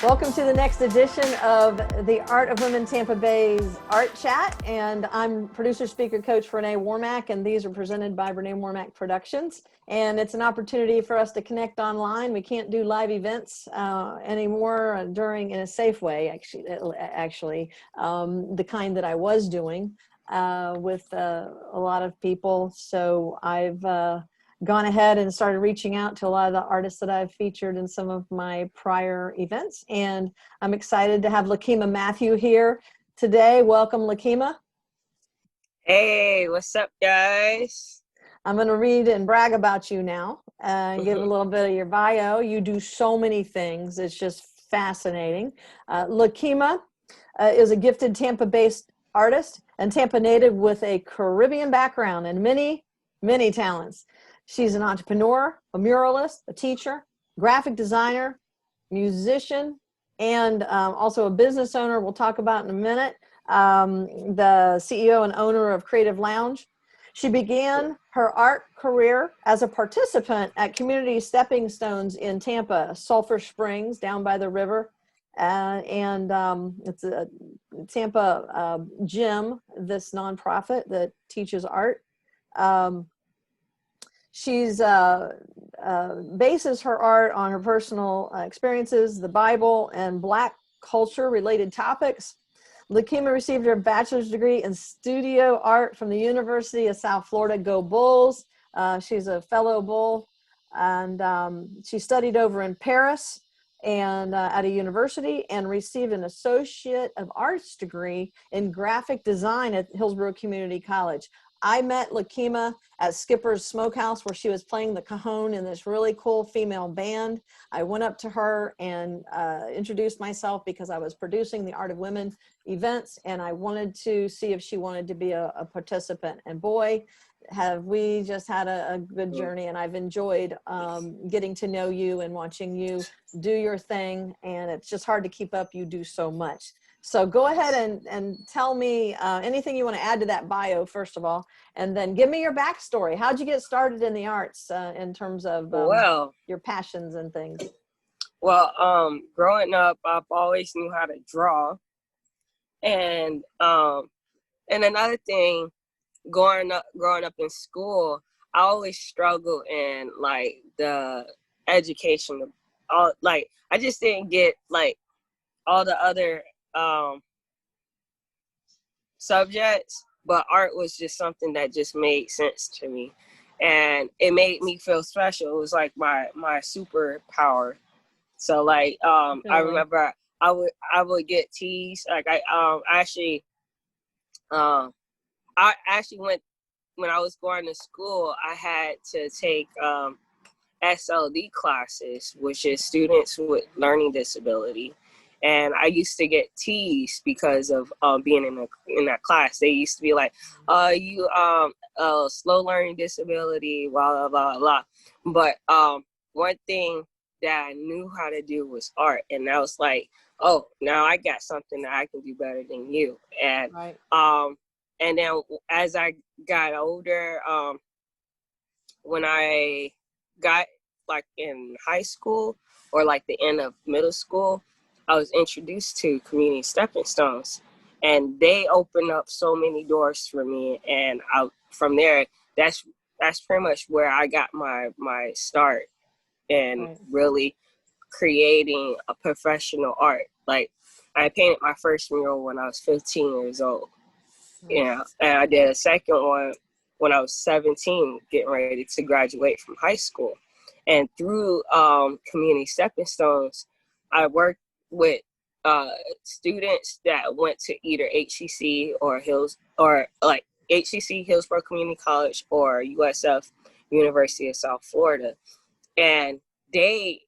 Welcome to the next edition of the Art of Women Tampa-based Art Chat, and I'm producer, speaker, coach Renee Warmack, and these are presented by Renee Warmack Productions. And it's an opportunity for us to connect online. We can't do live events anymore in a safe way, actually, the kind that I was doing with a lot of people. So I've gone ahead and started reaching out to a lot of the artists that I've featured in some of my prior events. And I'm excited to have Lakeema Matthew here today. Welcome, Lakeema. Hey, what's up, guys? I'm going to read and brag about you now and give a little bit of your bio. You do so many things. It's just fascinating. Lakeema is a gifted Tampa-based artist and Tampa native with a Caribbean background and many, many talents. She's an entrepreneur, a muralist, a teacher, graphic designer, musician, and also a business owner we'll talk about in a minute, the CEO and owner of Creative Lounge. She began her art career as a participant at Community Stepping Stones in Tampa, Sulphur Springs, down by the river. It's a Tampa gym, this nonprofit that teaches art. She's bases her art on her personal experiences, the Bible, and Black culture related topics. Lakeema received her bachelor's degree in studio art from the University of South Florida. Go Bulls! She's a fellow Bull, and she studied over in Paris and at a university, and received an Associate of Arts degree in graphic design at Hillsborough Community College. I met Lakeema at Skipper's Smokehouse where she was playing the cajon in this really cool female band. I went up to her and introduced myself because I was producing the Art of Women events, and I wanted to see if she wanted to be a participant. And boy, have we just had a good journey, and I've enjoyed getting to know you and watching you do your thing, and it's just hard to keep up. You do so much. So go ahead and tell me anything you want to add to that bio, first of all, and then give me your backstory. How'd you get started in the arts in terms of your passions and things? Well, growing up, I've always knew how to draw. And another thing, growing up in school, I always struggled in like the education. I just didn't get like all the other subjects, but art was just something that just made sense to me, and it made me feel special. It was like my superpower. So like I remember I would get teased. Like I actually went, when I was going to school, I had to take SLD classes, which is students with learning disability. And I used to get teased because of being in that class. They used to be like, you slow learning disability, blah, blah, blah, blah. But one thing that I knew how to do was art. And I was like, oh, now I got something that I can do better than you. And right. And then as I got older, when I got like in high school or like the end of middle school, I was introduced to Community Stepping Stones, and they opened up so many doors for me. And from there, that's pretty much where I got my start in really creating a professional art. Like I painted my first mural when I was 15 years old. And I did a second one when I was 17, getting ready to graduate from high school. And through Community Stepping Stones, I worked with students that went to either HCC or HCC, Hillsborough Community College, or USF, University of South Florida. And they're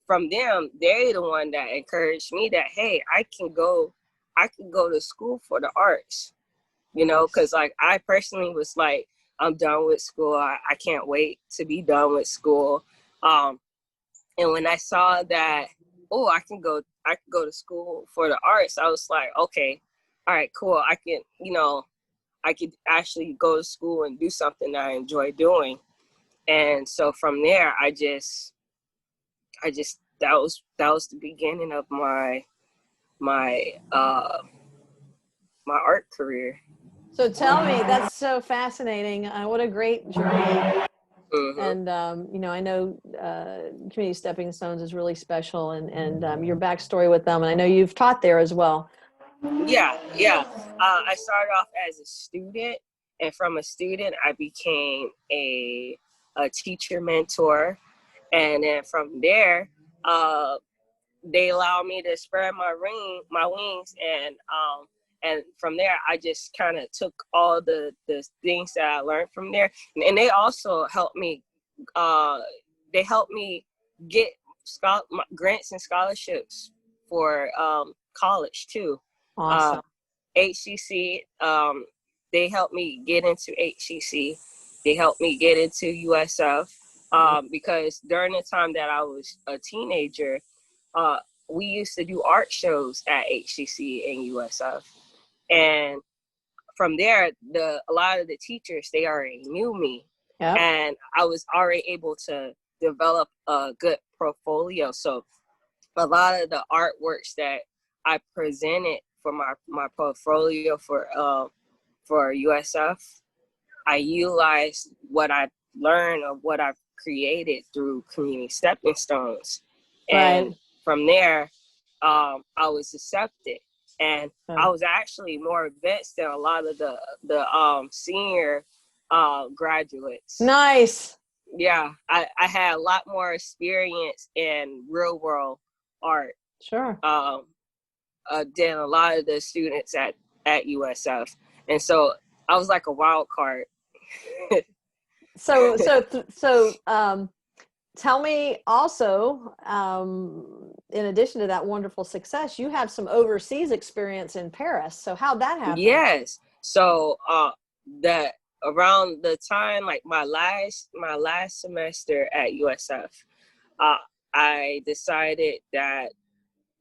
the one that encouraged me that, hey, I can go to school for the arts, because like I personally was like, I'm done with school. I can't wait to be done with school. And when I saw that, I can go to school for the arts, I was like, okay, all right, cool. I could actually go to school and do something that I enjoy doing. And so from there, I just that was the beginning of my my art career. So tell me, that's so fascinating. What a great journey. Hmm. And, I know Community Stepping Stones is really special, and your backstory with them. And I know you've taught there as well. Yeah. I started off as a student, and from a student, I became a teacher mentor, and then from there, they allowed me to spread my wings, and from there, I just kind of took all the things that I learned from there, and they also helped me. Uh, they helped me get grants and scholarships for college too. Uh, Awesome. HCC, they helped me get into HCC. They helped me get into USF, because during the time that I was a teenager, uh, we used to do art shows at HCC and USF. And from there, a lot of the teachers, they already knew me. Yep. And I was already able to develop a good portfolio. So a lot of the artworks that I presented for my portfolio for USF, I utilized what I learned of what I've created through Community Stepping Stones. Right. And from there, I was accepted. And I was actually more advanced than a lot of the senior graduates. Nice. Yeah, I had a lot more experience in real world art. Sure. Than a lot of the students at USF, and so I was like a wild card. So tell me also, in addition to that wonderful success, you have some overseas experience in Paris. So how'd that happen? Yes. So that around the time, like my last semester at USF, I decided that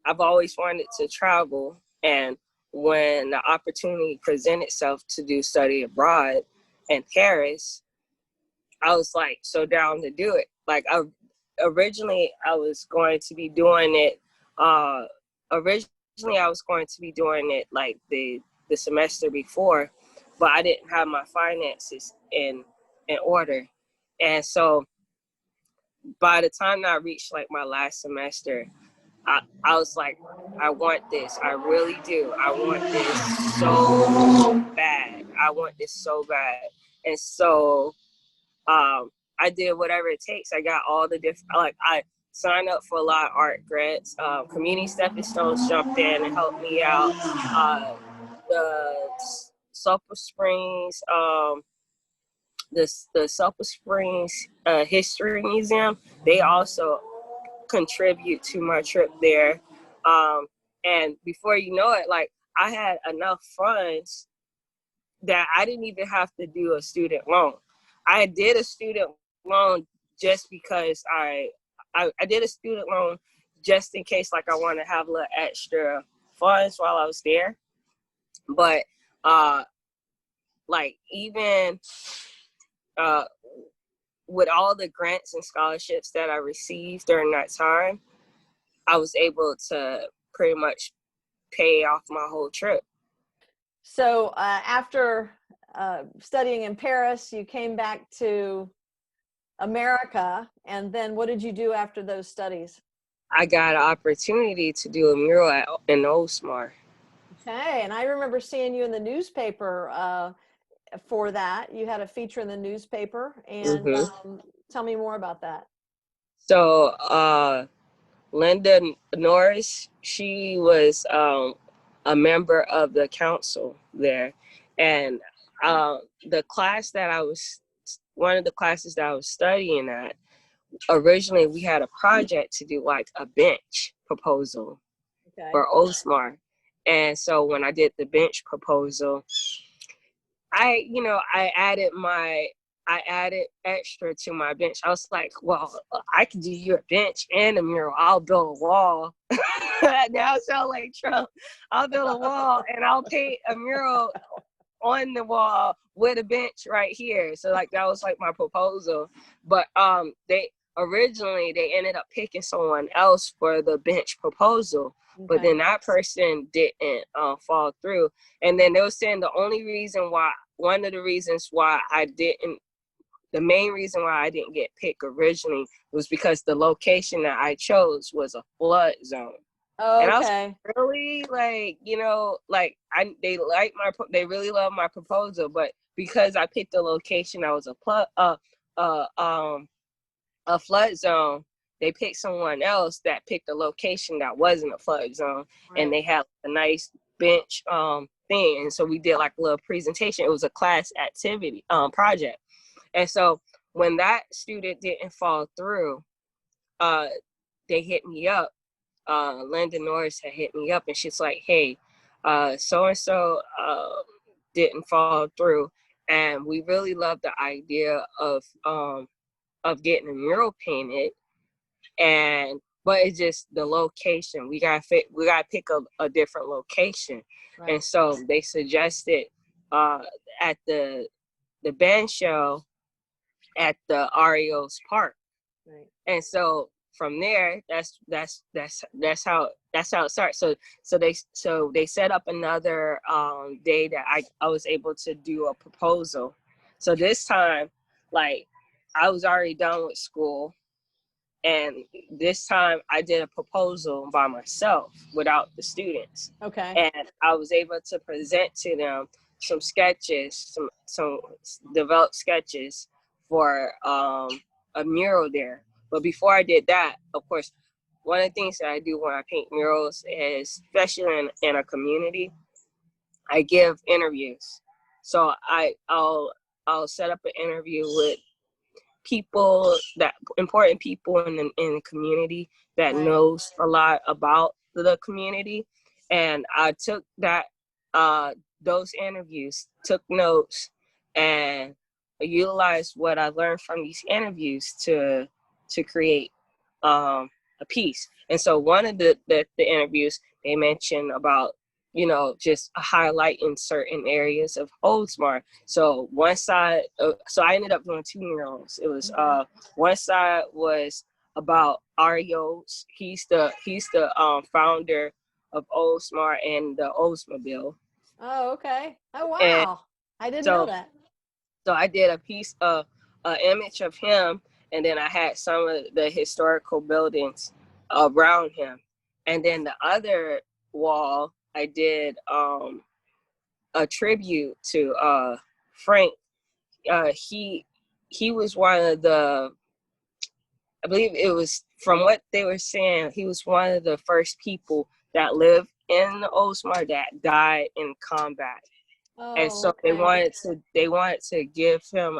I've always wanted to travel, and when the opportunity presented itself to do study abroad in Paris, I was like so down to do it. Like originally I was going to be doing it. Originally I was going to be doing it like the semester before, but I didn't have my finances in order, and so by the time I reached like my last semester, I was like, I want this. I really do. I want this so bad. I want this so bad. And so I did whatever it takes. I got all the different, like I signed up for a lot of art grants. Community Stepping Stones jumped in and helped me out. The Sulphur Springs, the Sulphur Springs History Museum, they also contribute to my trip there. And before you know it, like I had enough funds that I didn't even have to do a student loan. I did a student loan just because I did a student loan just in case, like I want to have a little extra funds while I was there. But like even with all the grants and scholarships that I received during that time, I was able to pretty much pay off my whole trip. So after studying in Paris, you came back to America, and then what did you do after those studies? I got an opportunity to do a mural in Osmar. Okay, and I remember seeing you in the newspaper for that. You had a feature in the newspaper, and tell me more about that. So Linda Norris, she was a member of the council there, and the class that one of the classes that I was studying at, originally we had a project to do like a bench proposal for Osmar. And so when I did the bench proposal, I added extra to my bench. I was like, well, I can do your bench and a mural. I'll build a wall. Now I sound like Trump. I'll build a wall and I'll paint a mural on the wall with a bench right here. So like that was like my proposal. But originally they ended up picking someone else for the bench proposal, but then that person didn't fall through. And then they were saying one of the reasons why the main reason why I didn't get picked originally was because the location that I chose was a flood zone. Oh, and I was okay. really like, they really love my proposal, but because I picked the location that was a flood zone, they picked someone else that picked a location that wasn't a flood zone, and they had a nice bench thing. And so we did like a little presentation. It was a class activity project. And so when that student didn't fall through, they hit me up. Linda Norris had hit me up, and she's like, hey, so-and-so didn't fall through, and we really love the idea of getting a mural painted, but it's just the location. We gotta pick a different location. And so they suggested at the band show at the Arios Park. And so from there, that's how it starts. So they set up another day that I was able to do a proposal. So this time, like, I was already done with school, and this time I did a proposal by myself without the students. Okay. And I was able to present to them some sketches, some developed sketches for a mural there. But before I did that, of course, one of the things that I do when I paint murals is, especially in a community, I give interviews. So I'll set up an interview with important people in the community that knows a lot about the community. And I took those interviews, took notes, and utilized what I learned from these interviews to create a piece. And so one of the interviews, they mentioned about, just a highlight in certain areas of Oldsmar. So one side, so I ended up doing two murals. It was one side was about Arios. He's the founder of Oldsmar and the Oldsmobile. Oh, okay. Oh, wow. And I didn't know that. So I did a piece of an image of him, and then I had some of the historical buildings around him. And then the other wall, I did a tribute to Frank. He was one of the, I believe it was, from what they were saying, he was one of the first people that lived in Oldsmar that died in combat. And so they wanted to give him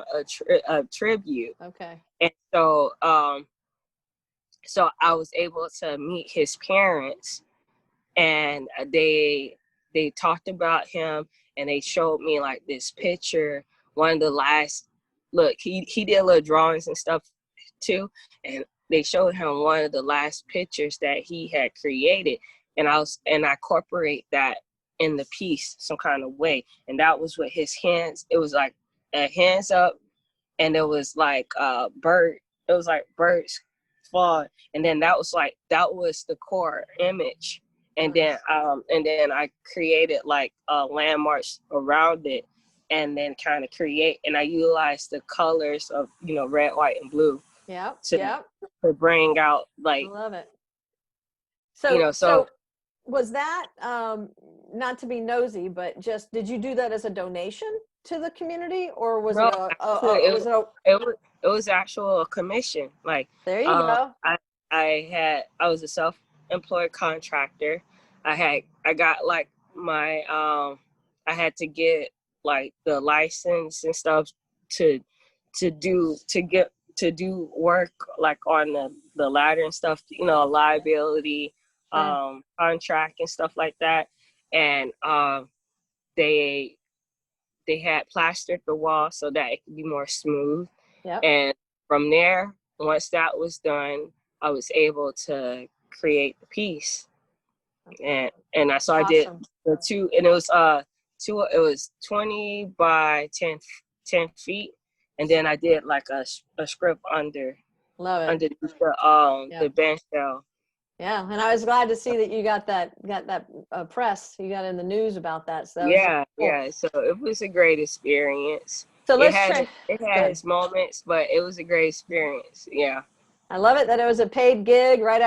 a tribute. Okay. And so so I was able to meet his parents, and they talked about him, and they showed me like this picture. One of the last, he did little drawings and stuff too, and they showed him one of the last pictures that he had created, and I incorporate that in the piece some kind of way. And that was with his hands. It was like hands up, and it was like bird. It was like birds flying, and then that was the core image. And then I created like landmarks around it, and then kind of and I utilized the colors of red, white, and blue. To bring out, like, I love it. So was that, not to be nosy, but just, did you do that as a donation to the community, or was it was actual commission? Like, there you go. I was a self-employed contractor. I got like my I had to get like the license and stuff to do work like on the ladder and stuff, liability contract and stuff like that. And they had plastered the wall so that it could be more smooth. And from there, once that was done, I was able to create the piece. And so I did the two, and it was 20 by 10 feet. And then I did like a script under Love it. underneath Yeah. the bench shell. Yeah, and I was glad to see that you got that press. You got in the news about that. So that was Yeah, cool. yeah. So it was a great experience. So It let's had try. it had Good. its moments, but it was a great experience. Yeah. I love it that it was a paid gig right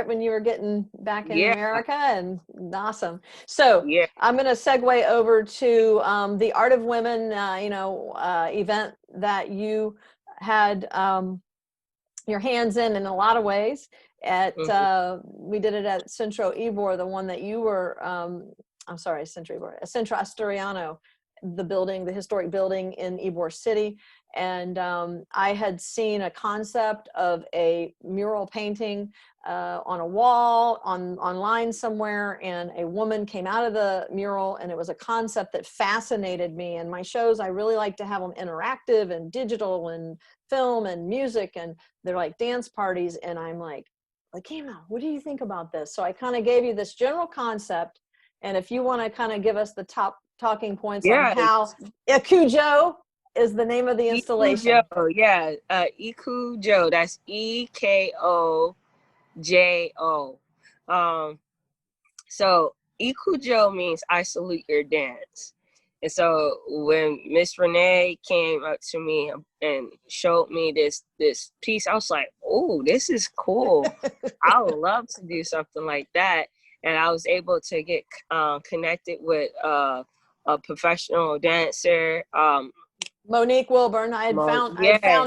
when you were getting back in Yeah. America, and awesome. So Yeah. I'm going to segue over to the Art of Women, event that you had your hands in a lot of ways. We did it at Centro Ybor, the one that you were. I'm sorry, Centro Ybor, Centro Asturiano, the historic building in Ybor City. And I had seen a concept of a mural painting on a wall online somewhere, and a woman came out of the mural, and it was a concept that fascinated me. And my shows, I really like to have them interactive and digital and film and music, and they're like dance parties. And I'm like, Lakeema, what do you think about this? So I kind of gave you this general concept, and if you want to kind of give us the top talking points on Yeah. how Ikujo is the name of the installation. Ikujo, yeah. Ikujo. That's EKOJO. So Ikujo means I salute your dance. And so when Miss Renee came up to me and showed me this piece, I was like, oh, this is cool. I would love to do something like that. And I was able to get connected with a professional dancer, Monique Wilburn. I had found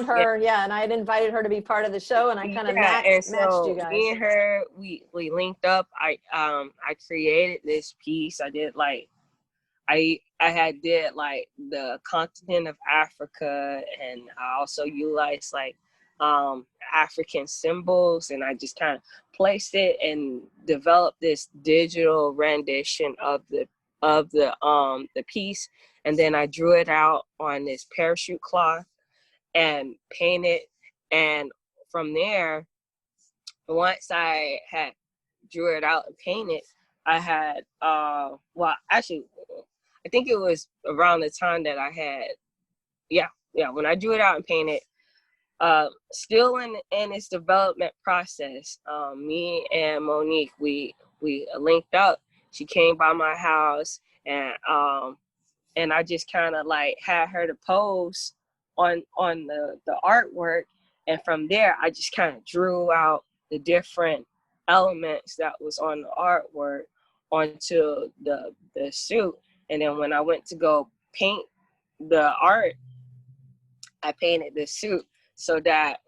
her, and I had invited her to be part of the show, and I kind of matched you guys. Me and her, we linked up. I created this piece. I did I had did like the continent of Africa, and I also utilized like African symbols, and I just kind of placed it and developed this digital rendition of the piece. And then I drew it out on this parachute cloth and painted. And from there, once I had drew it out and painted, I had actually, I think it was around the time that I had when I drew it out and painted, still in its development process. Me and Monique, we linked up. She came by my house, and I just kind of like had her to pose on the artwork, and from there I just kind of drew out the different elements that was on the artwork onto the suit. And then when I went to go paint the art, I painted the suit so that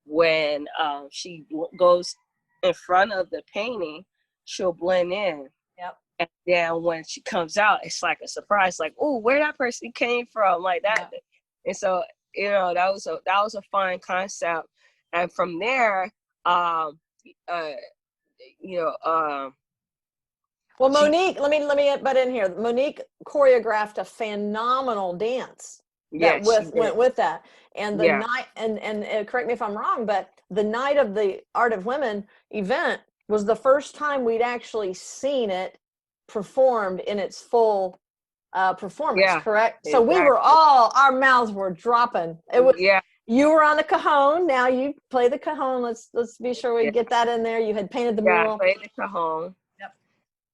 when she goes in front of the painting, she'll blend in. Yep. And then when she comes out, it's like a surprise, like, oh, where that person came from, like that. Yep. And so, that was a fun concept. And from there, well, Monique, let me butt in here. Monique choreographed a phenomenal dance that went with that. And the night, and correct me if I'm wrong, but the night of the Art of Women event was the first time we'd actually seen it performed in its full performance, correct? Exactly. So we were our mouths were dropping. It was, you were on the cajon. Now you play the cajon. Let's be sure we get that in there. You had painted the mural. Yeah, I played the cajon. Yep.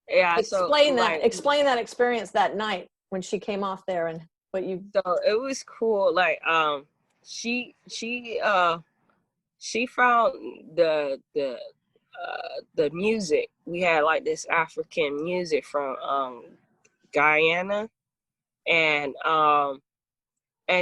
Yeah. Explain that experience that night when she came off there and what you. So it was cool. Like she found the music. We had like this African music from Guyana, and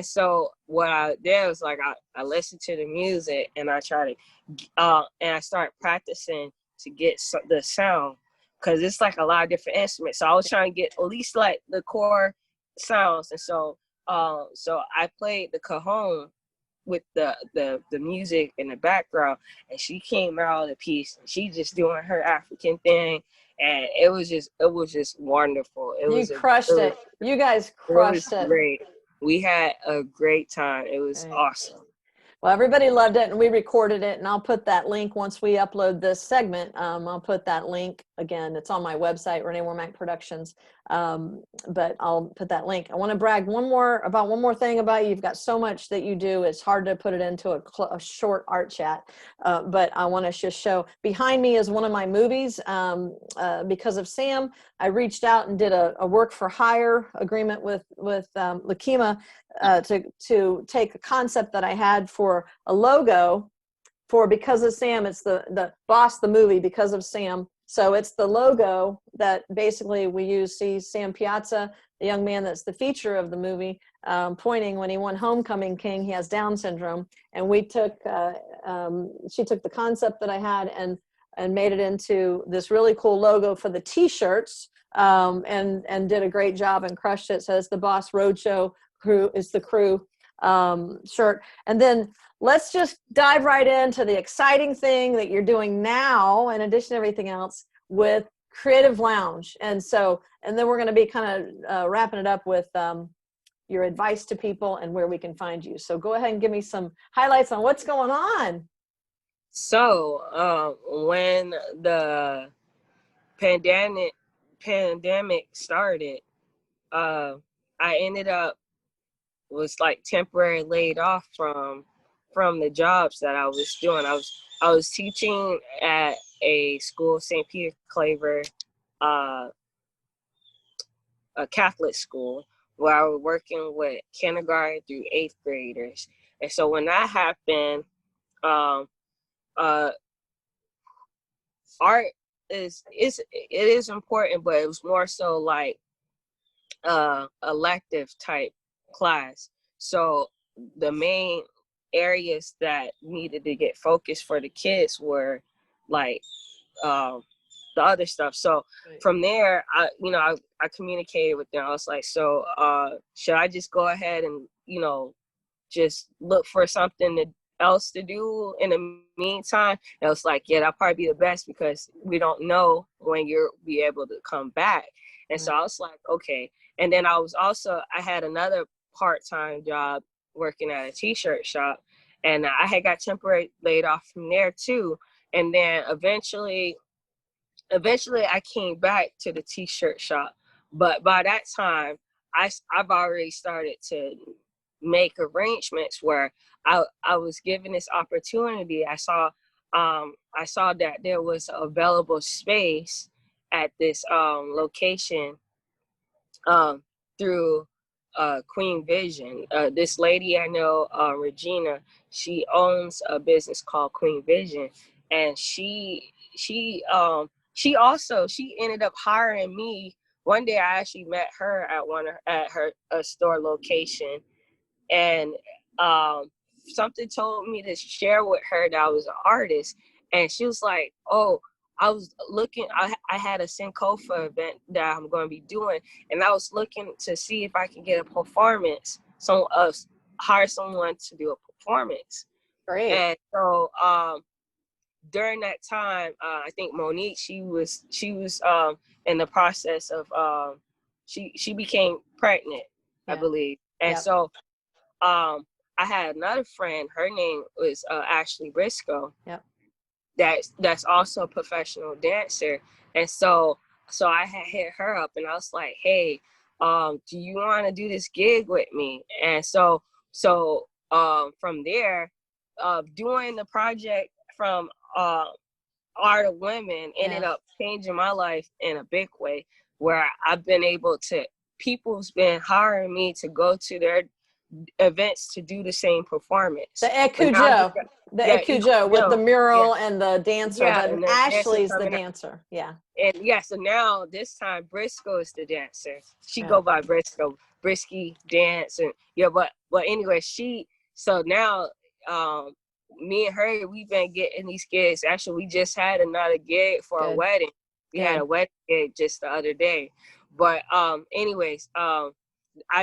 so what I did was like I listened to the music, and I tried to and I started practicing to get the sound, because it's like a lot of different instruments. So I was trying to get at least like the core sounds. And so I played the cajon with the music in the background, and she came out of the piece, and she just doing her African thing, and it was just wonderful. You crushed it. You guys crushed it. Great. We had a great time. It was awesome. Well, everybody loved it, and we recorded it, and I'll put that link once we upload this segment. I'll put that link again, it's on my website, Renee Warmack Productions. But I'll put that link. I want to brag one more thing about you. You've got so much that you do. It's hard to put it into a short art chat. But I want to just show, behind me is one of my movies. Because of Sam, I reached out and did a work for hire agreement with Lakeema to take a concept that I had for a logo for Because of Sam. It's the Boss, the movie, Because of Sam. So it's the logo that basically we use. See Sam Piazza, the young man that's the feature of the movie, pointing when he won Homecoming King. He has Down syndrome, and we took she took the concept that I had and made it into this really cool logo for the T-shirts, and did a great job and crushed it. So it's the Boss Roadshow crew. It's the crew shirt, and then let's just dive right into the exciting thing that you're doing now, in addition to everything else, with Creative Lounge. And then we're going to be kind of wrapping it up with your advice to people and where we can find you. So go ahead and give me some highlights on what's going on. So when the pandemic started, I ended up was like temporarily laid off from the jobs that I was doing. I was teaching at a school, St. Peter Claver, a Catholic school, where I was working with kindergarten through 8th graders. And so when that happened, art is important, but it was more so like elective type class. So the main areas that needed to get focused for the kids were like the other stuff. So from there, I communicated with them. I was like, so should I just go ahead and just look for something else to do in the meantime? And I was like, yeah, that'll probably be the best, because we don't know when you'll be able to come back. And so I was like, okay. And then I had another part-time job working at a t-shirt shop, and I had got temporarily laid off from there too. And then eventually I came back to the t-shirt shop, but by that time I've already started to make arrangements where I was given this opportunity. I saw that there was available space at this location through Queen Vision. This lady I know, Regina, she owns a business called Queen Vision, and she ended up hiring me. One day I actually met her at her store location, and something told me to share with her that I was an artist, and she was like, "Oh, I was looking. I had a Sankofa event that I'm going to be doing, and I was looking to see if I can get a performance. Hire someone to do a performance." Great. And so during that time, I think Monique, she was in the process of she became pregnant, I believe, and so I had another friend. Her name was Ashley Briscoe. Yep. That's also a professional dancer, and so I had hit her up, and I was like, hey, do you want to do this gig with me? And so from there, doing the project from Art of Women ended up changing my life in a big way, where I've been able to, people's been hiring me to go to their events to do the same performance. The Ekujo, with the mural and the dancer, but Ashley's the dancer. Yeah. And so now this time Briscoe is the dancer. She go by Briscoe, Brisky Dance, and but anyway, so now me and her, we've been getting these gigs. Actually, we just had another gig for a wedding. We had a wedding gig just the other day. But anyways, I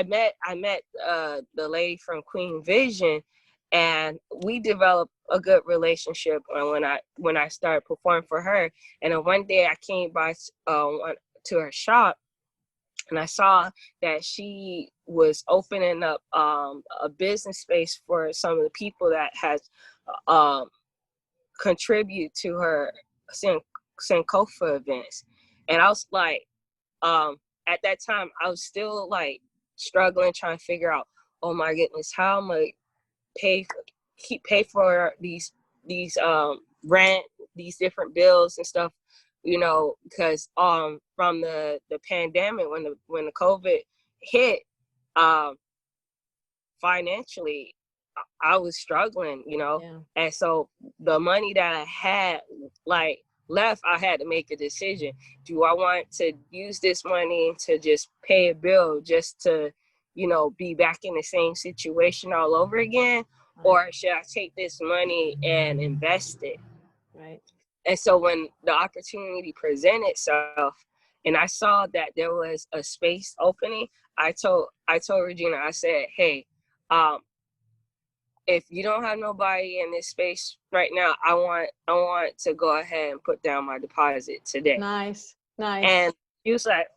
met the lady from Queen Vision, and we developed a good relationship when I started performing for her. And then one day I came by to her shop, and I saw that she was opening up a business space for some of the people that has contribute to her Sankofa events. And I was like, at that time, I was still like struggling, trying to figure out, oh my goodness, how am I pay for these rent, these different bills and stuff, you know, because from the pandemic, when the COVID hit, financially I was struggling, you know. Yeah. And so the money that I had like left, I had to make a decision. Do I want to use this money to just pay a bill just to, you know, be back in the same situation all over again? Right. Or should I take this money and invest it? Right. And so when the opportunity presented itself and I saw that there was a space opening, I told Regina, I said, hey, if you don't have nobody in this space right now, I want to go ahead and put down my deposit today. Nice. And he was like,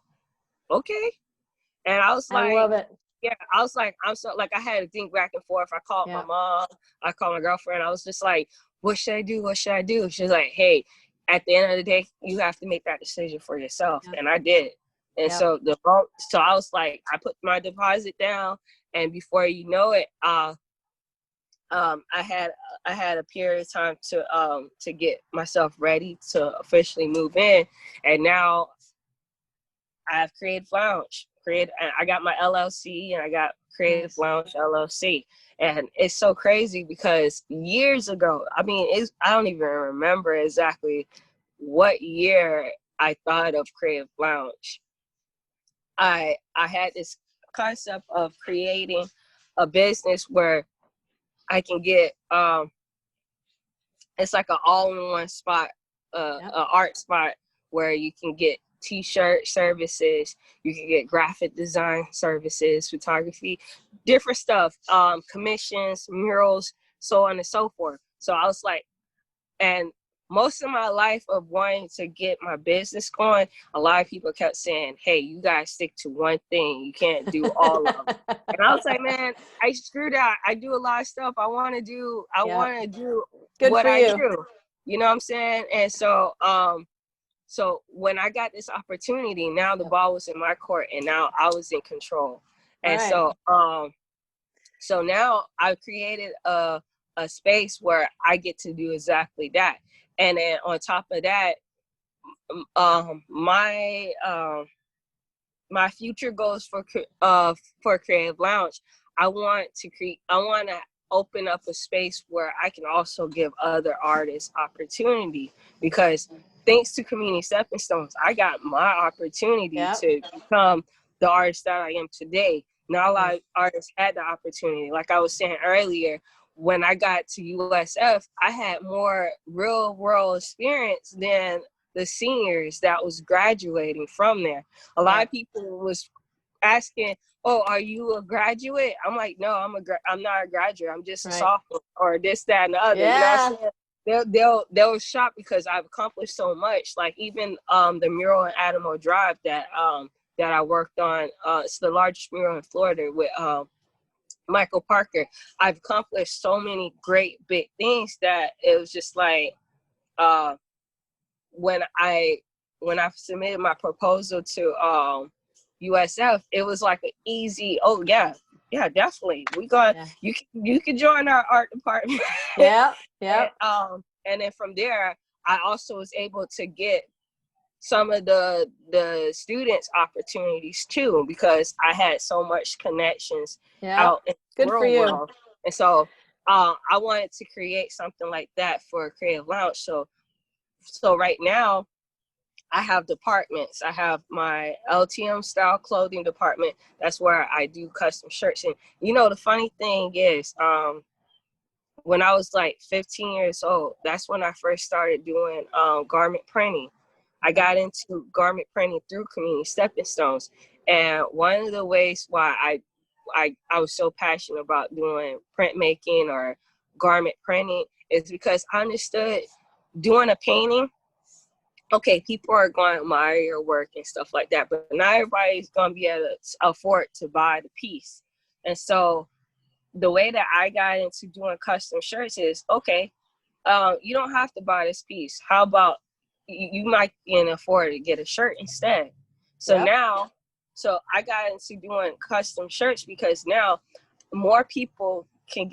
okay. And I was like, I love it. Yeah, I was like, I'm so, like, I had to think back and forth. I called my mom, I called my girlfriend. I was just like, what should I do? What should I do? She was like, hey, at the end of the day, you have to make that decision for yourself. And I did. And so I was like, I put my deposit down, and before you know it, I had a period of time to get myself ready to officially move in, and now I have Creative Lounge. I got my LLC, and I got Creative Lounge LLC, and it's so crazy because years ago, I mean, I don't even remember exactly what year I thought of Creative Lounge. I had this concept of creating a business where I can get it's like an all-in-one spot, an art spot where you can get t-shirt services, you can get graphic design services, photography, different stuff, commissions, murals, so on and so forth. So I was like, and most of my life of wanting to get my business going, a lot of people kept saying, hey, you gotta stick to one thing. You can't do all of them. And I was like, man, I screwed out. I do a lot of stuff. I want to do what I do. You know what I'm saying? And so, so when I got this opportunity, now the ball was in my court, and now I was in control. And so, so now I've created a space where I get to do exactly that. And then on top of that, my future goals for Creative Lounge, I want to open up a space where I can also give other artists opportunity, because thanks to Community Stepping Stones, I got my opportunity to become the artist that I am today. Not a lot of artists had the opportunity. Like I was saying earlier, when I got to USF, I had more real world experience than the seniors that was graduating from there. A lot of people was asking, oh, are you a graduate? I'm like, no, I'm not a graduate. I'm just a sophomore, or this, that, and the other. You know what I'm saying? They'll shocked because I've accomplished so much. Like even the mural in Adamo Drive that I worked on, it's the largest mural in Florida with Michael Parker. I've accomplished so many great big things that it was just like when I submitted my proposal to USF, it was like an easy, oh yeah, definitely. You can join our art department. And then from there, I also was able to get some of the students opportunities too, because I had so much connections out in the world. And so I wanted to create something like that for Creative Lounge. So right now I have departments. I have my LTM style clothing department. That's where I do custom shirts. And you know, the funny thing is, when I was like 15 years old, that's when I first started doing garment printing. I got into garment printing through Community Stepping Stones. And one of the ways why I was so passionate about doing printmaking or garment printing is because I understood doing a painting, okay, people are going to admire your work and stuff like that, but not everybody's going to be able to afford to buy the piece. And so the way that I got into doing custom shirts is, okay, you don't have to buy this piece. How about you might can afford to get a shirt instead. So now, so I got into doing custom shirts because now more people can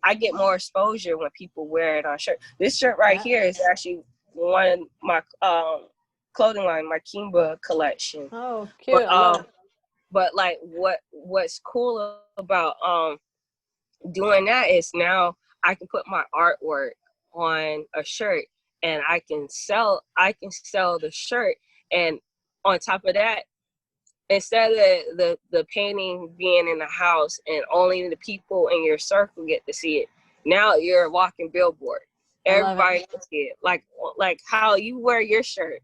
I get more exposure when people wear it on shirt. This shirt right here is actually one of my clothing line, my Kimba collection. Oh, cute. But like what's cool about doing that is now I can put my artwork on a shirt and I can sell the shirt, and on top of that, instead of the painting being in the house and only the people in your circle get to see it, now you're a walking billboard. Everybody can see it. Like how you wear your shirt,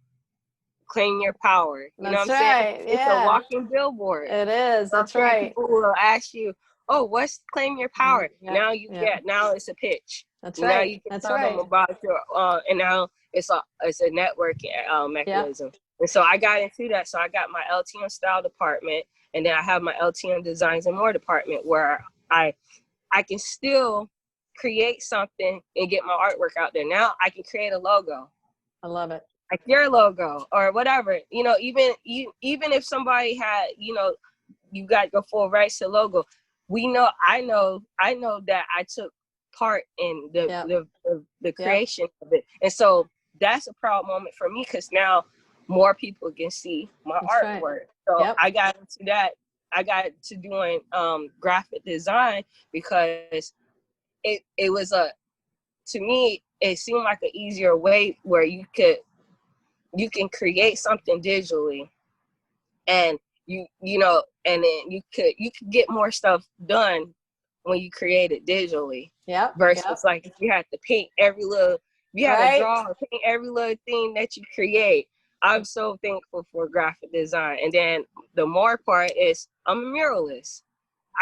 claim your power. You know what I'm saying? Yeah. It's a walking billboard. It is. That's right. People will ask you, "Oh, what's claim your power?" Now now it's a pitch. That's right. Now you can tell them about your and now it's a networking mechanism. And so I got into that. So I got my LTM style department, and then I have my LTM designs and more department where I can still create something and get my artwork out there. Now I can create a logo. I love it. Like your logo or whatever, even if somebody had, you got your full rights to logo. I know that I took part in the creation of it. And so that's a proud moment for me because now more people can see my artwork. Right. So I got into that. I got to doing graphic design because it was to me, it seemed like an easier way where you can create something digitally, and and then you could get more stuff done when you create it digitally. Versus like if you had to paint every little, you had to draw or paint every little thing that you create. I'm so thankful for graphic design. And then the more part is I'm a muralist.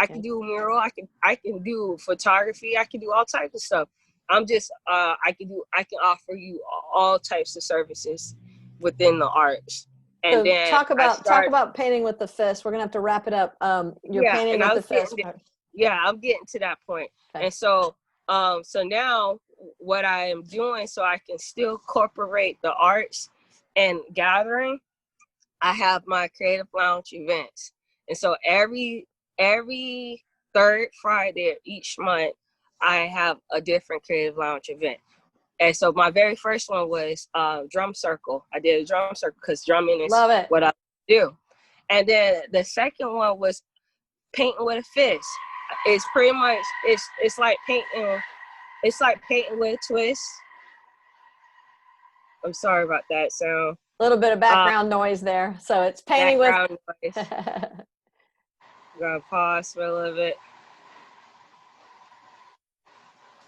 I can do a mural. I can do photography. I can do all types of stuff. I'm just I can offer you all types of services within the arts. And so then talk about painting with the fist. We're gonna have to wrap it up. You're painting with the fist. I'm getting to that point. Okay. And so so now what I am doing so I can still incorporate the arts and gathering, I have my creative lounge events. And so every third Friday of each month, I have a different creative lounge event. And so my very first one was drum circle. I did a drum circle because drumming is what I do. And then the second one was painting with a fist. It's pretty much it's like painting. It's like painting with a twist. I'm sorry about that sound. A little bit of background noise there. So it's painting with. Noise. I'm gonna pause for a little bit.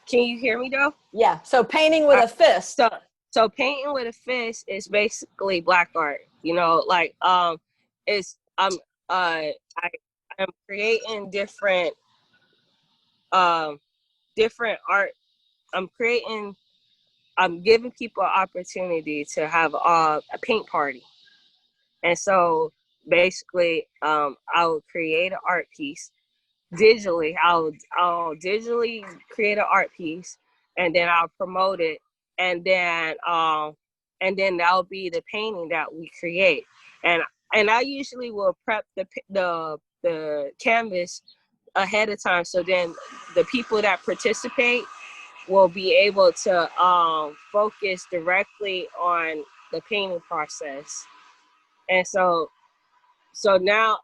Can you hear me though? Yeah. So painting with a fist. So painting with a fist is basically black art. Like it's I'm creating different art. I'm giving people an opportunity to have a paint party. And so basically I will create an art piece digitally. I'll digitally create an art piece, and then I'll promote it, and then that'll be the painting that we create. And I usually will prep the canvas ahead of time, so then the people that participate will be able to focus directly on the painting process. And so now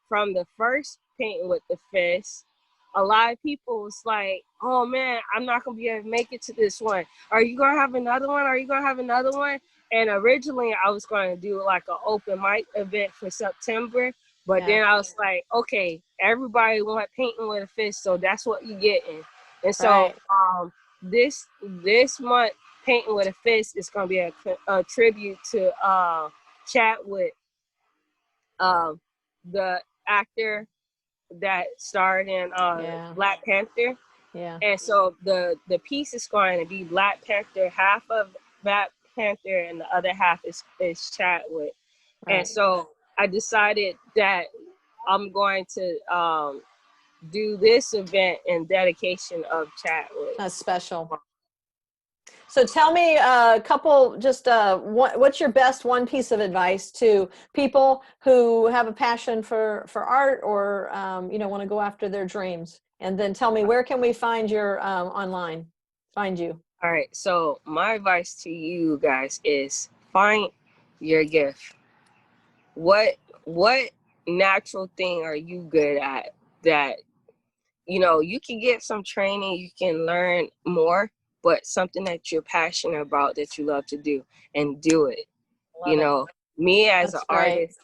from the first painting with the fist, a lot of people was like, "Oh man, I'm not gonna be able to make it to this one. Are you gonna have another one? Are you gonna have another one?" And originally I was going to do like an open mic event for September, but then I was like, okay, everybody want painting with a fist, so that's what you getting. And so this month, painting with a fist is gonna be a tribute to Chadwick, the actor that starred in Black Panther. Yeah. And so the piece is going to be Black Panther, half of Black Panther and the other half is Chadwick. Right. And so I decided that I'm going to do this event in dedication of Chadwick. That's special. So tell me a couple, just what's your best one piece of advice to people who have a passion for art, or want to go after their dreams? And then tell me, where can we find your online? Find you. All right. So my advice to you guys is find your gift. What natural thing are you good at that you can get some training, you can learn more, but something that you're passionate about, that you love to do, and do it. Love it. Me as an That's great. artist,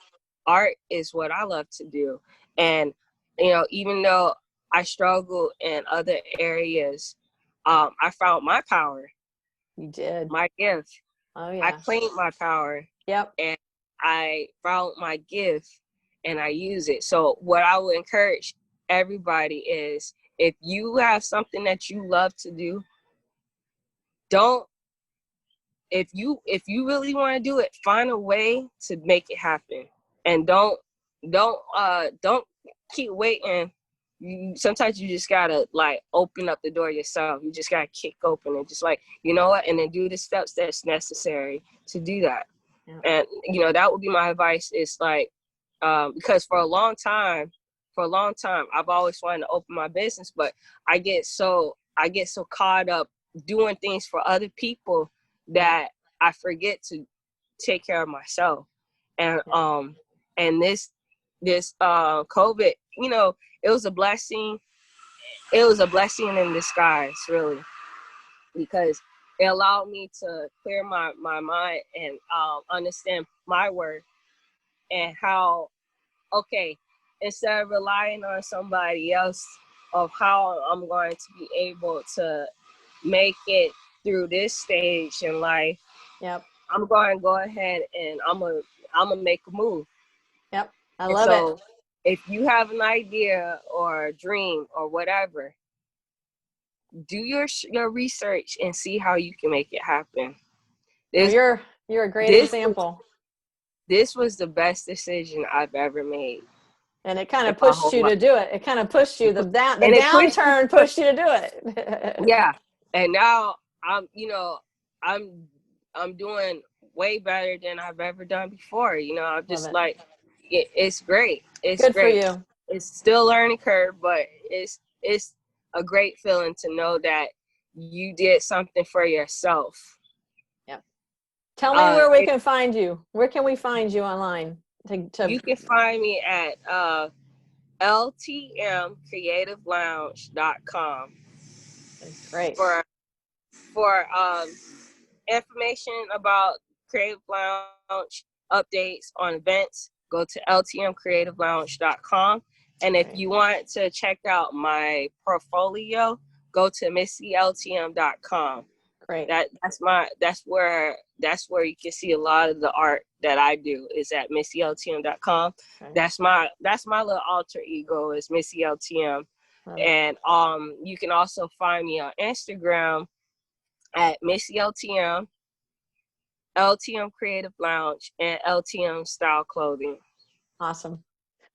art is what I love to do. And even though I struggle in other areas, I found my power. You did. My gift. Oh I yeah. claimed my power. Yep. And I found my gift and I use it. So what I would encourage everybody is, if you have something that you love to do, if you really want to do it, find a way to make it happen. And don't keep waiting. Sometimes you just gotta open up the door yourself. You just gotta kick open and just you know what, and then do the steps that's necessary to do that. Yeah. And that would be my advice, is because for a long time I've always wanted to open my business, but I get so caught up doing things for other people that I forget to take care of myself. And this COVID, it was a blessing. It was a blessing in disguise, really, because it allowed me to clear my mind and understand my worth, and how, okay, instead of relying on somebody else of how I'm going to be able to make it through this stage in life, yep, I'm going to go ahead and I'm gonna make a move. Yep, I love it. If you have an idea or a dream or whatever, do your research and see how you can make it happen. Well, you're a great example. This was the best decision I've ever made. And it kind of pushed you to do it. It kind of pushed you. The downturn pushed you to do it. Yeah. And now I'm doing way better than I've ever done before. I'm just it's great. It's good great for you. It's still a learning curve, but it's a great feeling to know that you did something for yourself. Yeah. Tell me where we can find you. Where can we find you online? You can find me at ltmcreativelounge.com. Great. For information about Creative Lounge, updates on events, go to ltmcreativelounge.com. And if you want to check out my portfolio, go to missyltm.com. Great. That's where you can see a lot of the art that I do, is at missyltm.com. Okay. That's my little alter ego, is missyltm. And you can also find me on Instagram at missyltm, LTM Creative Lounge, and LTM Style Clothing. Awesome.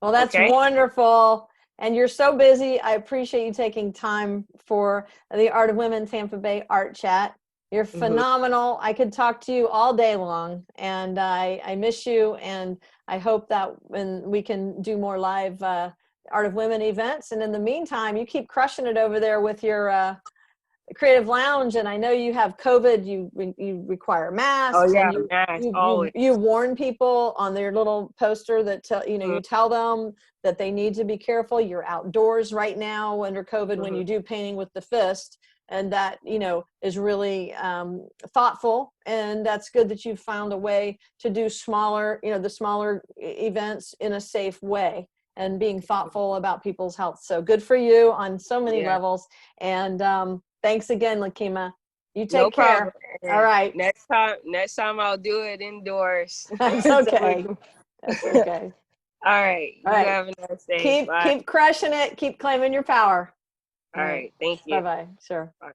Well, that's wonderful. And you're so busy. I appreciate you taking time for the Art of Women Tampa Bay Art Chat. You're phenomenal. I could talk to you all day long, and I miss you. And I hope that when we can do more live Art of Women events. And in the meantime, you keep crushing it over there with your Creative Lounge. And I know you have COVID. You require masks. Oh yeah, and masks you, always. You warn people on their little poster that you tell them that they need to be careful. You're outdoors right now under COVID when you do painting with the fist. And that, is really thoughtful. And that's good that you've found a way to do smaller, the smaller events in a safe way and being thoughtful about people's health. So good for you on so many levels. And thanks again, Lakeema. You take care. All right. Next time I'll do it indoors. That's okay. That's okay. All right. You have a nice day. Keep crushing it. Keep claiming your power. All right. Thank you. Bye-bye. Sure. Bye.